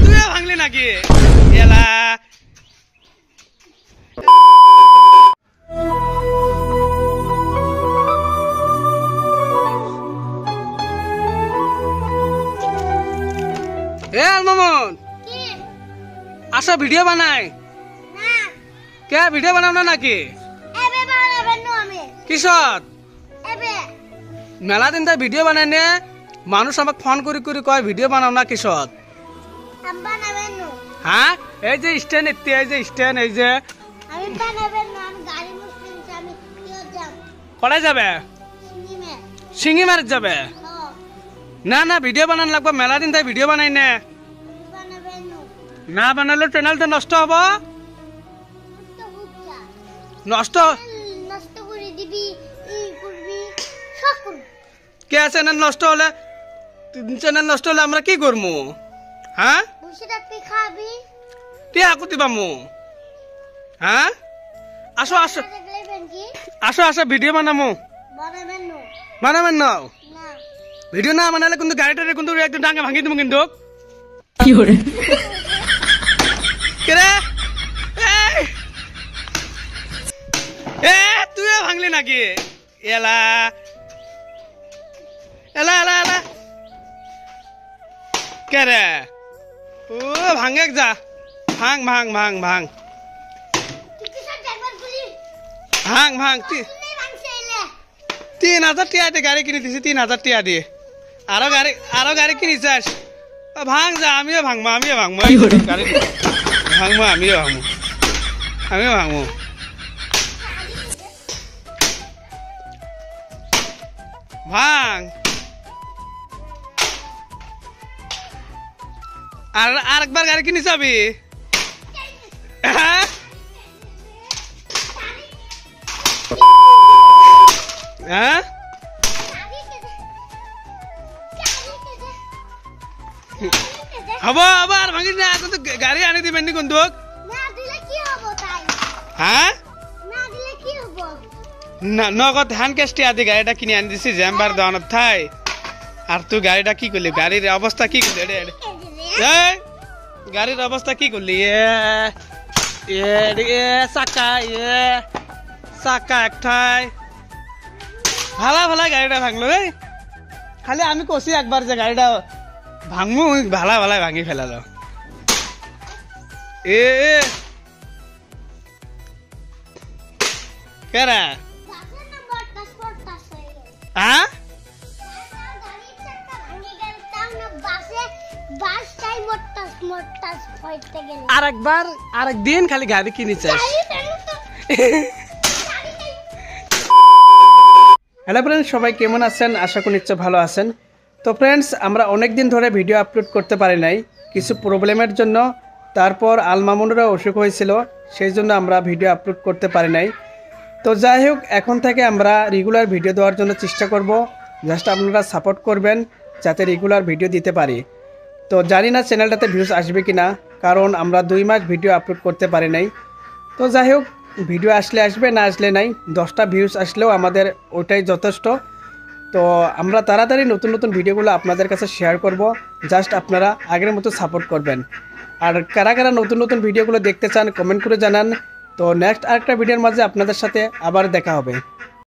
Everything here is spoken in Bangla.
তুই ভাঙলি নাকি এলা মামুন আসা ভিডিও বানাই কে ভিডিও বানাও না নাকি কিসত মেলা দিন তাই ভিডিও বানাই নে মানুষ আমাকে ফোন করি করি কয় ভিডিও বানাও না কিসত হ্যাঁ এই যে স্ট্যান্ড এতে এই যে স্ট্যান্ড এই যে কড়াই যাবে সিঙ্গি মার যাবে না না ভিডিও বানান লাগবে মেলা দিন তাই ভিডিও বানাই নে না বানালে চ্যানেল তো নষ্ট হব নষ্ট কে চ্যানেল নষ্ট হলে আমরা কি করবো হ্যাঁ টিয়া কুতি পামু হ্যাঁ আসো আসো আসো আসো ভিডিও বানামু বানাবেন না ভিডিও না বানালে কিন্তু গাড়িটারে কিন্তু একদম ডাঙ্গা ভাঙি দেবো কিন্তু তুই ভাঙলি নাকি এলা এলা এলা এলা কে রে ও ভাঙে যা ভাঙ ভাঙ ভাঙ ভাঙ ভাঙ ভাঙ 3000 টিয়া দিয়ে গাড়ি কিনে দিছি 3000 টিয়া দিয়ে আরো গাড়ি কিনিস ভাঙ যা আমিও ভাঙবো গাড়ি ভাঙবো আমিও ভাঙবো ভাঙ আরেকবার গাড়ি কিনিস যাবি হ্যাঁ হব আবার ভাঙিস না কিন্তু গাড়ি আনি দিবেন নি কিন্তু হ্যাঁ নগদ ধান কেষ্টি আদি গাড়িটা কিনে আনি দিছি জ্যাম্বার দোকানত থাই আর তুই গাড়িটা কি করলি গাড়ির অবস্থা কি করলি গাড়ির অবস্থা কি করলি চাকা একটাই ভালা ভালা গাড়িটা ভাঙলো খালি আমি কষি একবার যে গাড়িটা ভাঙবো ভালা ভালা ভাঙি ফেলালো কেরা হ্যাঁ আরেকদিন খালি গাড়ি কিনেছে হ্যালো ফ্রেন্ডস সবাই কেমন আছেন আশা করি নিশ্চয় ভালো আছেন তো ফ্রেন্ডস আমরা অনেক দিন ধরে ভিডিও আপলোড করতে পারি নাই কিছু প্রবলেমের জন্য তারপর আলমামুনেরও অসুখ হয়েছিল সেই জন্য আমরা ভিডিও আপলোড করতে পারি নাই তো যাই হোক এখন থেকে আমরা রেগুলার ভিডিও দেওয়ার জন্য চেষ্টা করব জাস্ট আপনারা সাপোর্ট করবেন যাতে রেগুলার ভিডিও দিতে পারি তো জানি না চ্যানেলটাতে ভিউজ আসবে কি না কারণ আমরা 2 মাস ভিডিও আপলোড করতে পারি নাই তো যাই হোক ভিডিও আসলে আসবে না আসলে নাই 10টা ভিউজ আসলেও আমাদের ওটাই যথেষ্ট তো আমরা তাড়াতাড়ি নতুন নতুন ভিডিওগুলো আপনাদের কাছে শেয়ার করব জাস্ট আপনারা আগের মতো সাপোর্ট করবেন আর কারা কারা নতুন নতুন ভিডিওগুলো দেখতে চান কমেন্ট করে জানান তো নেক্সট আরেকটা ভিডিওর মাঝে আপনাদের সাথে আবার দেখা হবে।